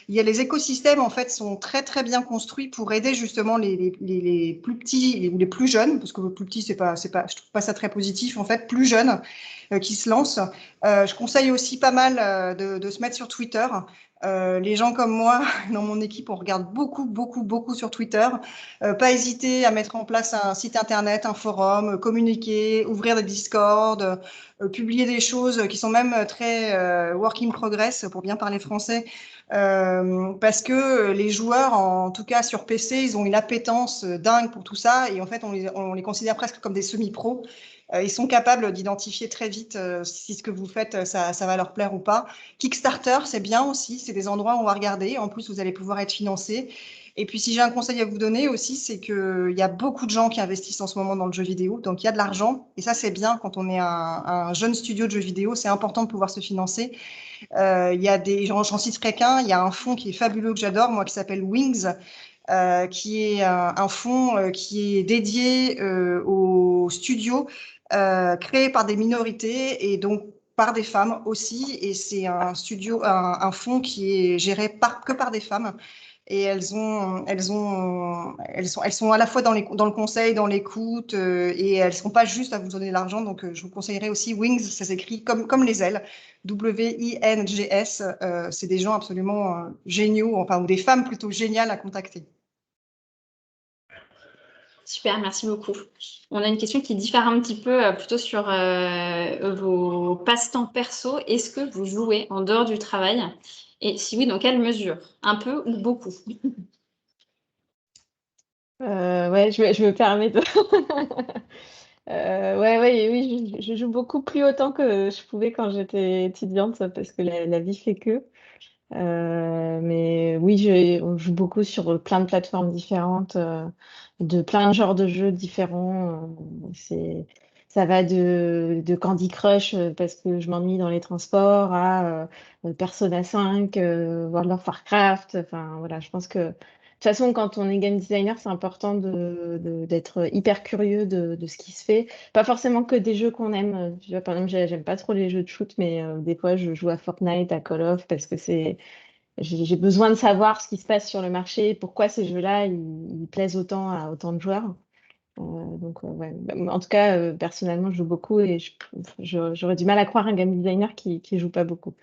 les écosystèmes en fait sont très très bien construits pour aider justement les plus petits ou les plus jeunes, parce que le plus petit c'est pas, je trouve pas ça très positif en fait, plus jeunes qui se lancent. Je conseille aussi pas mal de se mettre sur Twitter. Les gens comme moi, dans mon équipe, on regarde beaucoup, beaucoup, beaucoup sur Twitter. Pas hésiter à mettre en place un site internet, un forum, communiquer, ouvrir des Discord, publier des choses qui sont même très work in progress, pour bien parler français. Parce que les joueurs, en tout cas sur PC, ils ont une appétence dingue pour tout ça, et en fait, on les considère presque comme des semi-pros. Ils sont capables d'identifier très vite si ce que vous faites, ça va leur plaire ou pas. Kickstarter, c'est bien aussi, c'est des endroits où on va regarder. En plus, vous allez pouvoir être financé. Et puis, si j'ai un conseil à vous donner aussi, c'est qu'il y a beaucoup de gens qui investissent en ce moment dans le jeu vidéo. Donc, il y a de l'argent. Et ça, c'est bien quand on est un jeune studio de jeux vidéo. C'est important de pouvoir se financer. Il y a j'en citerai qu'un. Il y a un fonds qui est fabuleux que j'adore, moi, qui s'appelle Wings, qui est un fonds qui est dédié aux studios créés par des minorités et donc par des femmes aussi. Et c'est un fonds qui est géré que par des femmes. Et elles sont à la fois dans le conseil, dans l'écoute, et elles ne sont pas juste à vous donner de l'argent. Donc, je vous conseillerais aussi Wings, ça s'écrit comme les ailes, WINGS. C'est des gens absolument géniaux, enfin, ou des femmes plutôt géniales à contacter. Super, merci beaucoup. On a une question qui diffère un petit peu plutôt sur vos passe-temps perso. Est-ce que vous jouez en dehors du travail? Et si oui, dans quelle mesure? Un peu ou beaucoup? Ouais, je me permets de. Ouais, oui, je joue beaucoup plus autant que je pouvais quand j'étais étudiante parce que la vie fait que. Mais oui, on joue beaucoup sur plein de plateformes différentes, de plein de genres de jeux différents. Ça va de Candy Crush parce que je m'ennuie dans les transports à Persona 5, World of Warcraft. Enfin, voilà, je pense que de toute façon, quand on est game designer, c'est important d'être hyper curieux de ce qui se fait. Pas forcément que des jeux qu'on aime. Tu vois, par exemple, j'aime pas trop les jeux de shoot, mais des fois, je joue à Fortnite, à Call of, parce que j'ai besoin de savoir ce qui se passe sur le marché, pourquoi ces jeux-là, ils plaisent autant à autant de joueurs. Donc, ouais. En tout cas, personnellement, je joue beaucoup et j'aurais du mal à croire un game designer qui joue pas beaucoup.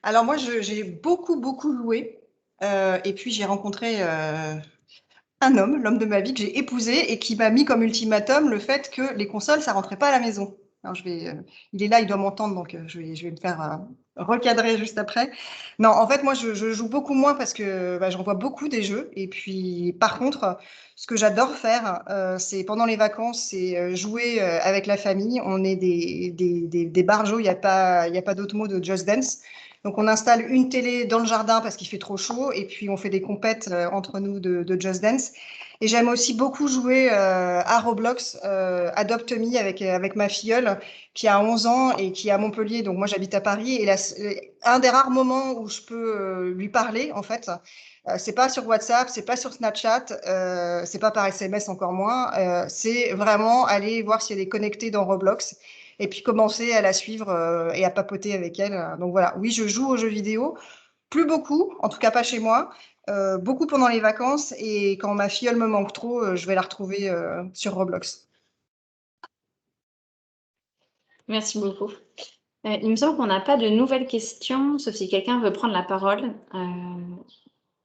Alors moi, j'ai beaucoup joué. Et puis j'ai rencontré un homme, l'homme de ma vie que j'ai épousé et qui m'a mis comme ultimatum le fait que les consoles, ça rentrait pas à la maison. Alors il est là, il doit m'entendre, donc je vais me faire recadrer juste après. Non, en fait, moi, je joue beaucoup moins parce que j'en vois beaucoup des jeux. Et puis, par contre, ce que j'adore faire, c'est pendant les vacances, c'est jouer avec la famille. On est des barjots, il y a pas d'autre mot de Just Dance. Donc, on installe une télé dans le jardin parce qu'il fait trop chaud et puis on fait des compètes entre nous de Just Dance. Et j'aime aussi beaucoup jouer à Roblox, Adopt Me avec ma filleule qui a 11 ans et qui est à Montpellier. Donc, moi, j'habite à Paris. Et là, un des rares moments où je peux lui parler, en fait, c'est pas sur WhatsApp, c'est pas sur Snapchat, c'est pas par SMS encore moins. C'est vraiment aller voir si elle est connectée dans Roblox et puis commencer à la suivre et à papoter avec elle. Donc voilà, oui, je joue aux jeux vidéo, plus beaucoup, en tout cas pas chez moi, beaucoup pendant les vacances et quand ma filleule me manque trop, je vais la retrouver sur Roblox. Merci beaucoup. Il me semble qu'on n'a pas de nouvelles questions, sauf si quelqu'un veut prendre la parole.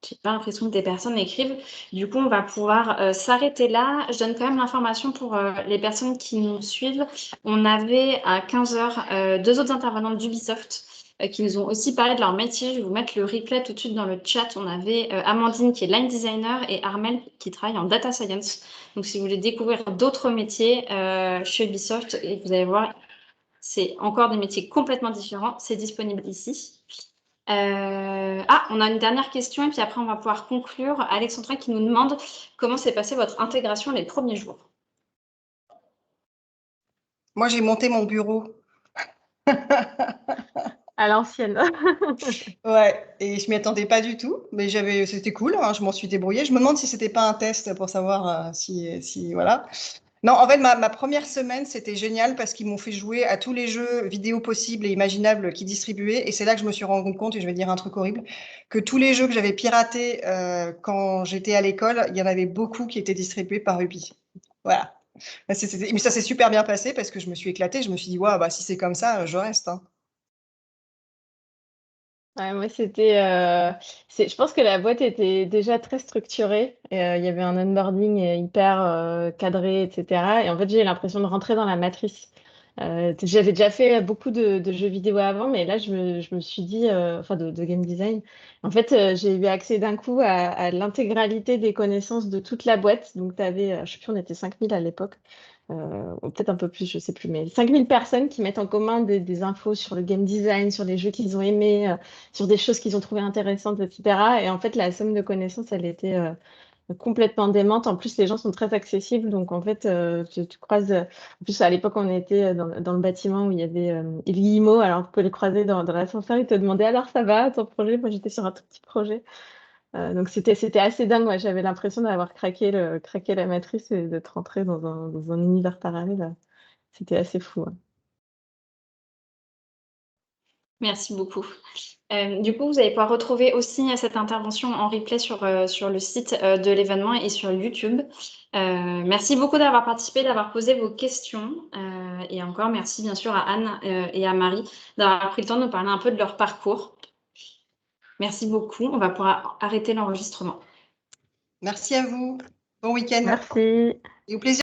J'ai pas l'impression que des personnes écrivent. Du coup, on va pouvoir s'arrêter là. Je donne quand même l'information pour les personnes qui nous suivent. On avait à 15 heures deux autres intervenantes d'Ubisoft qui nous ont aussi parlé de leur métier. Je vais vous mettre le replay tout de suite dans le chat. On avait Amandine qui est line designer et Armel qui travaille en data science. Donc, si vous voulez découvrir d'autres métiers chez Ubisoft, et vous allez voir, c'est encore des métiers complètement différents. C'est disponible ici. On a une dernière question et puis après on va pouvoir conclure. Alexandra qui nous demande comment s'est passée votre intégration les premiers jours. Moi, j'ai monté mon bureau. À l'ancienne. Ouais, et je m'y attendais pas du tout, mais c'était cool, hein, je m'en suis débrouillée. Je me demande si c'était pas un test pour savoir si voilà. Non, en fait, ma première semaine, c'était génial parce qu'ils m'ont fait jouer à tous les jeux vidéo possibles et imaginables qu'ils distribuaient. Et c'est là que je me suis rendu compte, et je vais dire un truc horrible, que tous les jeux que j'avais piratés quand j'étais à l'école, il y en avait beaucoup qui étaient distribués par Ubi. Voilà. Mais ça s'est super bien passé parce que je me suis éclatée. Je me suis dit, waouh, bah, si c'est comme ça, je reste, hein. Ouais, moi, je pense que la boîte était déjà très structurée. Et, il y avait un onboarding hyper cadré, etc. Et en fait, j'ai eu l'impression de rentrer dans la matrice. J'avais déjà fait beaucoup de jeux vidéo avant, mais là, je me suis dit, enfin, de game design. En fait, j'ai eu accès d'un coup à l'intégralité des connaissances de toute la boîte. Donc, tu avais, je sais plus, on était 5000 à l'époque. Ou peut-être un peu plus, je sais plus, mais 5000 personnes qui mettent en commun des infos sur le game design, sur les jeux qu'ils ont aimés, sur des choses qu'ils ont trouvées intéressantes, etc. Et en fait, la somme de connaissances, elle était complètement démente. En plus, les gens sont très accessibles. Donc, en fait, tu croises. En plus, à l'époque, on était dans le bâtiment où il y avait Guillemot. Alors, tu peux les croiser dans l'ascenseur. Ils te demandaient alors, ça va, ton projet? Moi, j'étais sur un tout petit projet. Donc, c'était assez dingue. Ouais. J'avais l'impression d'avoir craqué la matrice et d'être rentré dans un univers parallèle. C'était assez fou. Ouais. Merci beaucoup. Du coup, vous allez pouvoir retrouver aussi cette intervention en replay sur le site de l'événement et sur YouTube. Merci beaucoup d'avoir participé, d'avoir posé vos questions. Et encore, merci bien sûr à Anne et à Marie d'avoir pris le temps de nous parler un peu de leur parcours. Merci beaucoup. On va pouvoir arrêter l'enregistrement. Merci à vous. Bon week-end Merci. et au plaisir.